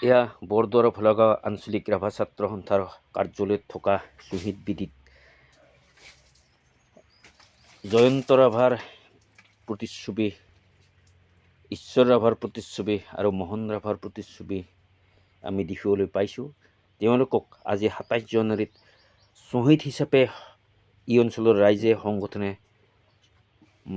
এয়া বৰদুৱাৰ ভোলাগাঁও আঞ্চলিক ৰাভা ছাত্ৰ সন্থাৰ কাৰ্যালয়ত থকা শ্বহীদ বিদিত জয়ন্ত ৰাভাৰ প্ৰতিচ্ছবি, ঈশ্বৰ ৰাভাৰ প্ৰতিচ্ছবি আৰু মোহন ৰাভাৰ প্ৰতিচ্ছবি আমি দেখিবলৈ পাইছোঁ। তেওঁলোকক আজি ২৭ জানুৱাৰীত শ্বহীদ হিচাপে এই অঞ্চলৰ ৰাইজে সংগঠনে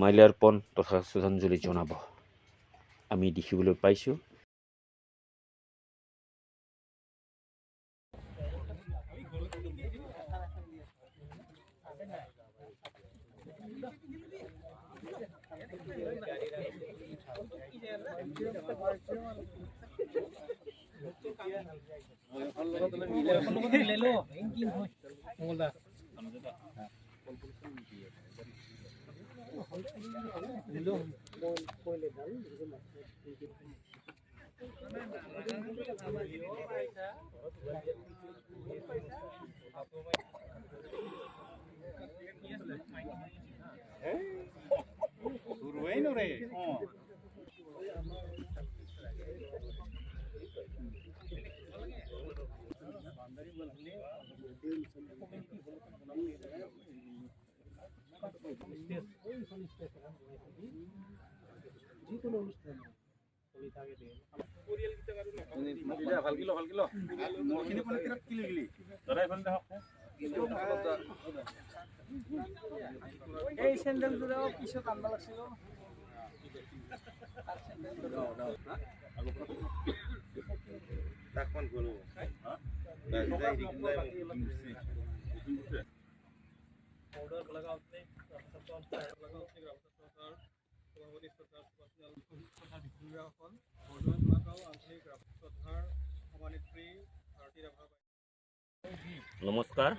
মাল্যাৰ্পণ তথা শ্ৰদ্ধাঞ্জলি জনাব আমি দেখিবলৈ পাইছোঁ। এই চেন্ডেল জোড়াও পিছত আনবা লাগছিল। নমস্কাৰ।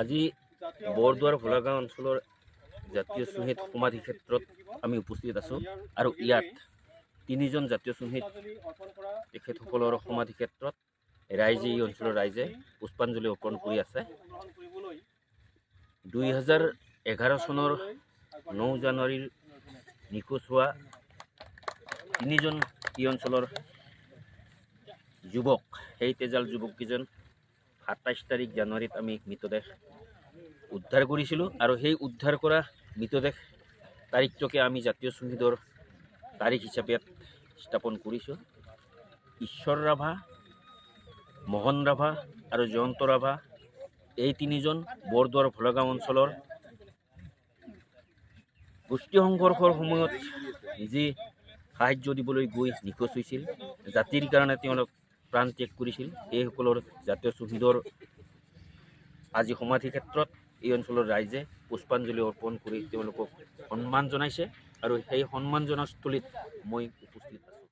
আজি বৰদুৱাৰ ভোলাগাঁও অঞ্চলৰ জাতীয় শ্বহীদ সমাধি ক্ষেত্ৰত আমি উপস্থিত আছোঁ আৰু ইয়াত তিনিজন জাতীয় শ্বহীদ তেখেতসকলৰ সমাধি ক্ষেত্ৰত ৰাইজে এই অঞ্চলৰ ৰাইজে পুষ্পাঞ্জলি অৰ্পণ কৰি আছে। 2011 চনৰ 9 জানুৱাৰীৰ নিখোজ হোৱা তিনিজন এই অঞ্চলৰ যুৱক, সেই তেজাল যুৱককেইজন ২৭ তাৰিখ জানুৱাৰীত আমি মৃতদেহ উদ্ধাৰ কৰিছিলোঁ আৰু সেই উদ্ধাৰ কৰা মৃতদেহ তাৰিখটোকে আমি জাতীয় শ্বহীদৰ তাৰিখ হিচাপে স্থাপন কৰিছোঁ। ঈশ্বৰ ৰাভা, মোহন ৰাভা আৰু জয়ন্ত ৰাভা এই তিনিজন বৰদুৱাৰ ভোলাগাঁও অঞ্চলৰ গোষ্ঠী সংঘৰ্ষৰ সময়ত যি সাহায্য দিবলৈ গৈ নিখোজ হৈছিল, জাতিৰ কাৰণে তেওঁলোক প্ৰাণ ত্যাগ কৰিছিল, সেইসকলৰ জাতীয় শ্বহীদৰ আজি সমাধি ক্ষেত্ৰত এই অঞ্চলৰ ৰাইজে পুষ্পাঞ্জলি অৰ্পণ কৰি তেওঁলোকক সন্মান জনাইছে আৰু সেই সন্মান জনাস্থলীত মই উপস্থিত আছোঁ।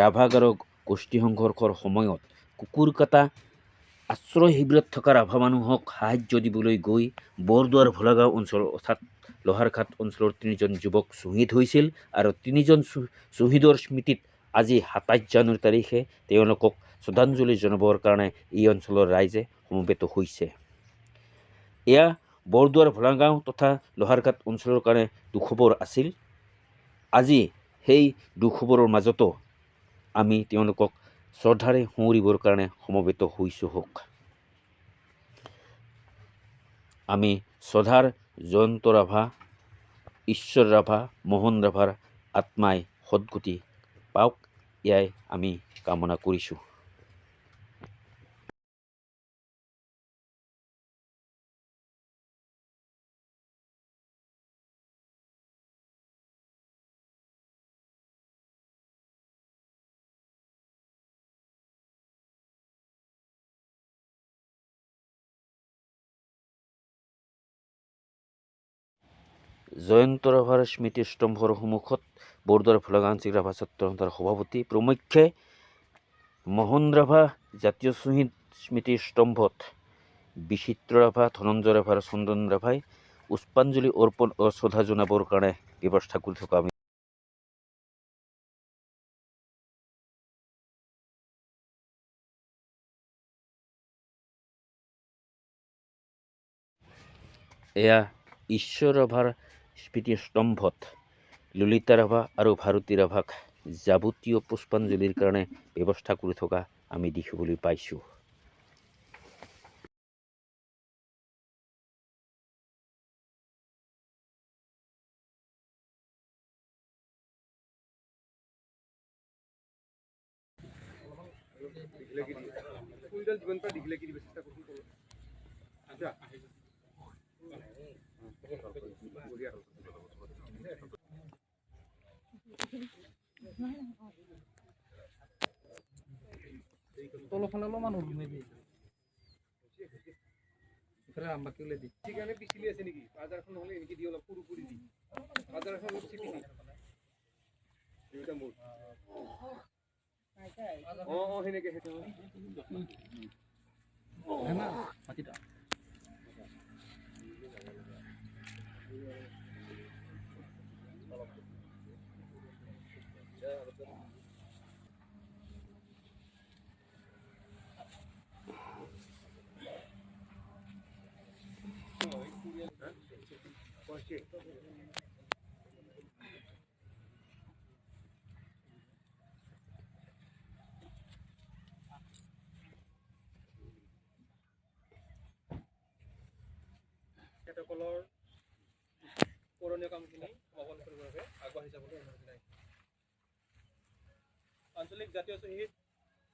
ৰাভা গাৰো গোষ্ঠী সংঘৰ্ষৰ সময়ত কুকুৰ কাটা আশ্ৰয় শিবিৰত থকা ৰাভা মানুহক সাহায্য দিবলৈ গৈ বৰদুৱাৰ ভোলাগাঁও অঞ্চল অৰ্থাৎ লোহাৰঘাট অঞ্চলৰ তিনিজন যুৱক শ্বহীদ হৈছিল আৰু তিনিজন শ্বহীদৰ স্মৃতিত আজি ২৭ জানুৱাৰী তাৰিখে তেওঁলোকক শ্ৰদ্ধাঞ্জলি জনাবৰ কাৰণে এই অঞ্চলৰ ৰাইজে সমবেত হৈছে। এয়া বৰদুৱাৰ ভোলাগাঁও তথা লোহাৰঘাট অঞ্চলৰ কাৰণে দুখবৰ আছিল। আজি সেই দুখবৰৰ মাজতো আমি তেওঁলোকক শ্ৰদ্ধাৰে সুঁৱৰিবৰ কাৰণে সমবেত হৈছোঁ হওক। আমি শ্ৰদ্ধাৰ জয়ন্ত ৰাভা, ঈশ্বৰ ৰাভা, মোহন ৰাভাৰ আত্মাই সদ্গতি পাওক, এয়াই আমি কামনা কৰিছোঁ। জয়ন্ত ৰাভাৰ স্মৃতিস্তম্ভৰ সন্মুখত বৰদুৱাৰ ভোলাগাঁও আঞ্চলিক ৰাভা ছাত্ৰ সন্থাৰ সভাপতি প্ৰমুখ্যে মোহন ৰাভা জাতীয় শ্বহীদ স্মৃতিস্তম্ভত বিচিত্ৰ ৰাভা, ধনঞ্জয় ৰাভা আৰু চন্দন ৰাভাই পুষ্পাঞ্জলি অৰ্পণ শ্ৰদ্ধা জনাবৰ কাৰণে ব্যৱস্থা কৰি থকা আমি এয়া ঈশ্বৰ ৰাভাৰ স্মৃতিস্তম্ভত ললিতা ৰাভা আৰু ভাৰতী ৰাভাক যাৱতীয় পুষ্পাঞ্জলিৰ কাৰণে ব্যৱস্থা কৰি থকা আমি দেখিবলৈ পাইছোঁ। তলফালে অলপমান ওলাই দি ইফালে আমবাকি ওলাই দি ঠিকানে পিছলি আছে নেকি বাজাৰখন হ'লে এনেকে দি অলপ সৰু কৰি দি বাজাৰখন অলপ চিপি দি এইটা মোৰ সেনেকে সেইটো না মাটিটা তেখেতসকলৰ পুৰণীয়া কামখিনি সমাপন কৰিবৰ বাবে আগবাঢ়ি যাবলৈ অনুৰোধ জনাইছোঁ। আঞ্চলিক জাতীয় শ্বহীদ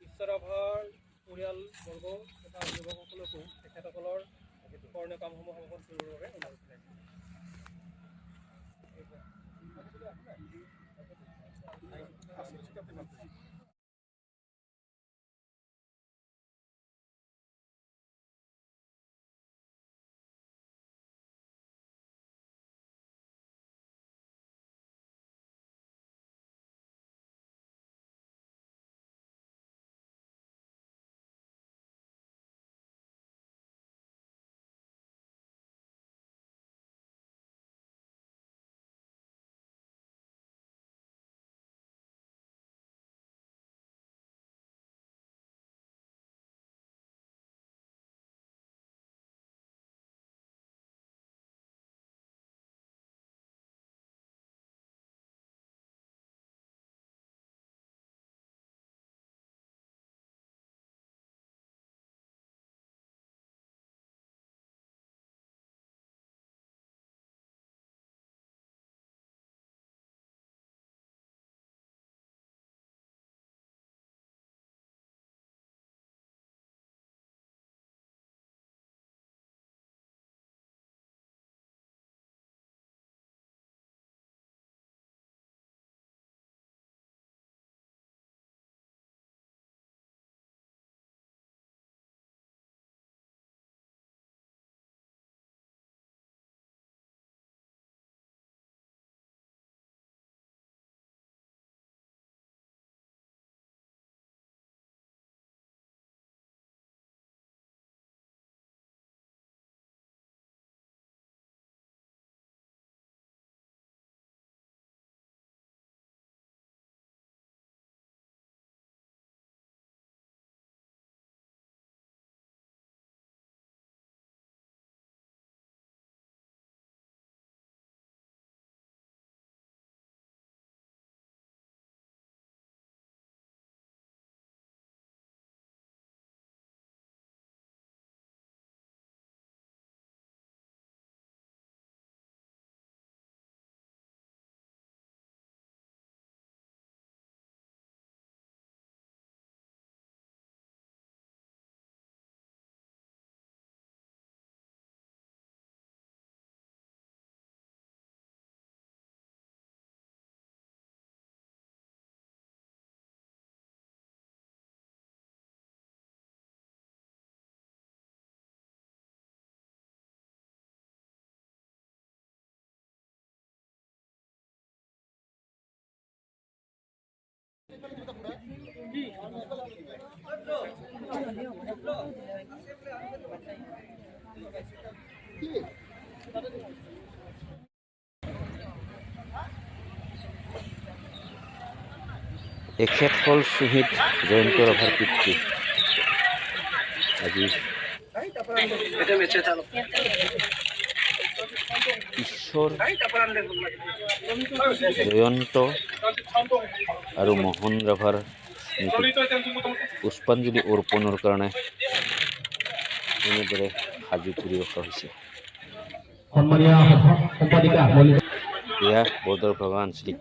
ঈশ্বৰ ৰাভাৰ পৰিয়ালবৰ্গ তথা অভিভাৱকসকলকো তেখেতসকলৰ পুৰণীয়া কামসমূহ সমাপন কৰিবৰ বাবে অনুৰোধ জনাইছোঁ। এখেত হ'ল শ্বহীদ জয়ন্ত ৰাভাৰ পিতৃ। আজি ঈশ্বৰ জয়ন্ত আৰু মোহন ৰাভাৰ স্মৃতিত পুষ্পাঞ্জলি অৰ্পণৰ কাৰণে এনেদৰে সাজু কৰি ৰখা হৈছে। এয়া বৰদোৱাৰ ভগা আঞ্চলিক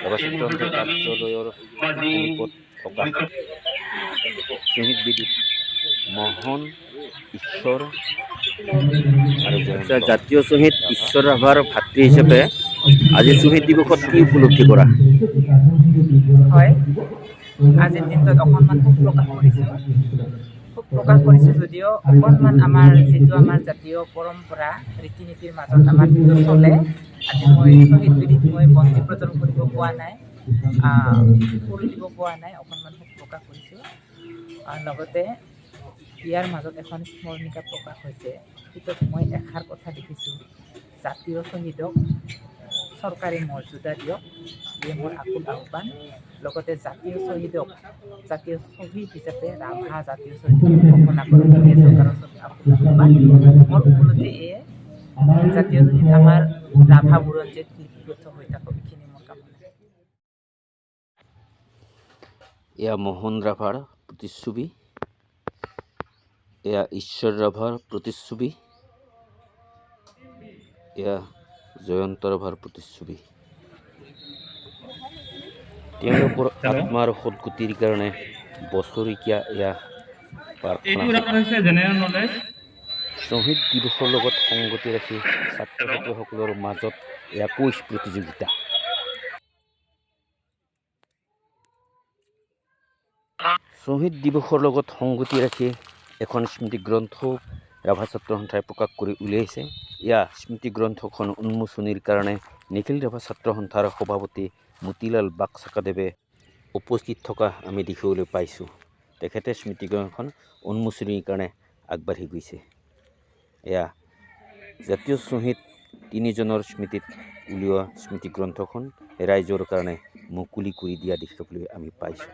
ৰাভাচিত্ৰসন্থাৰ কাৰ্যালয়ৰ সমীপত থকা শ্বহীদ বেদীত মোহন, ঈশ্বৰ আৰু জাতীয় শ্বহীদ ঈশ্বৰ ৰাভাৰ ভাতৃ হিচাপে আজি শ্বহীদ দিৱসত কি উপলব্ধি কৰা? হয়, আজিৰ দিনটোত অকণমান সুখ প্ৰকাশ কৰিছোঁ যদিও অকণমান আমাৰ যিটো আমাৰ জাতীয় পৰম্পৰা ৰীতি নীতিৰ মাজত আমাৰ যিটো চলে, আজি মই শ্বহীদ বেদীত মই বন্তি প্ৰজ্বলন কৰিব পোৱা নাই, ফুল দিব পোৱা নাই, অকণমান সুখ প্ৰকাশ কৰিছোঁ। লগতে ইয়াৰ মাজত এখন স্মৰণিকা প্ৰকাশ হৈছে, সেইটোত মই এষাৰ কথা দেখিছোঁ, জাতীয় শ্বহীদক চৰকাৰী মৰ্যাদা দিয়ক, ইয়ে মোৰ আকুল আহ্বান। লগতে জাতীয় শ্বহীদ হিচাপে ৰাভা জাতীয় শ্বহীদ ঘোষণা কৰক, ইয়ে চৰকাৰৰ ওচৰত আকুল আহ্বান। মোৰ উপলব্ধি এয়ে, জাতীয় শ্বহীদ আমাৰ ৰাভা বুৰঞ্জীত লিপিবদ্ধ হৈ থাকক, এইখিনি মোৰ কামনা। এয়া মোহন ৰাভাৰ প্ৰতিচ্ছবি, এয়া ঈশ্বৰ ৰাভাৰ প্ৰতিচ্ছবি, এয়া জয়ন্ত ৰাভাৰ প্ৰতিচ্ছবি। তেওঁলোকৰ আত্মাৰ সদ্গতিৰ কাৰণে বছৰেকীয়া এয়া প্ৰাৰ্থনা। শ্বহীদ দিৱসৰ লগত সংগতি ৰাখি ছাত্ৰ ছাত্ৰীসকলৰ মাজত এয়া কুইজ প্ৰতিযোগিতা। শ্বহীদ দিৱসৰ লগত সংগতি ৰাখি এখন স্মৃতি গ্ৰন্থ ৰাভা ছাত্ৰ সন্থাই প্ৰকাশ কৰি উলিয়াইছে। এয়া স্মৃতি গ্ৰন্থখন উন্মোচনীৰ কাৰণে নিখিল ৰাভা ছাত্ৰ সন্থাৰ সভাপতি মতিলাল বাকচাকাদেৱে উপস্থিত থকা আমি দেখিবলৈ পাইছোঁ। তেখেতে স্মৃতি গ্ৰন্থখন উন্মোচনীৰ কাৰণে আগবাঢ়ি গৈছে। এয়া জাতীয় শ্বহীদ তিনিজনৰ স্মৃতিত উলিওৱা স্মৃতি গ্ৰন্থখন ৰাইজৰ কাৰণে মুকলি কৰি দিয়া দেখিবলৈ আমি পাইছোঁ।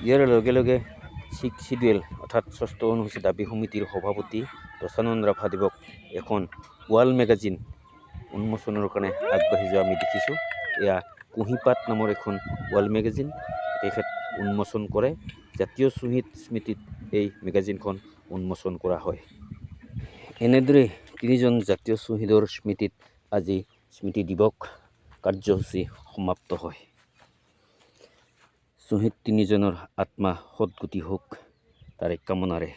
ইয়াৰ লগে লগে 6 শিডুৱেল অৰ্থাৎ 6ষ্ঠ অনুসূচী দাবী সমিতিৰ সভাপতি প্ৰচানন ৰাভাদেৱক এখন ৱাল মেগাজিন উন্মোচনৰ কাৰণে আগবাঢ়ি যোৱা আমি দেখিছোঁ। এয়া কুঁহিপাত নামৰ এখন ৱাল মেগাজিন তেখেত উন্মোচন কৰে। জাতীয় শ্বহীদ স্মৃতিত এই মেগাজিনখন উন্মোচন কৰা হয়। এনেদৰে তিনিজন জাতীয় শ্বহীদৰ স্মৃতিত আজি স্মৃতি দিৱস কাৰ্যসূচী সমাপ্ত হয়। শ্বহীদ তিনিজনৰ আত্মা সদ্গতি হওক তাৰে কামনাৰে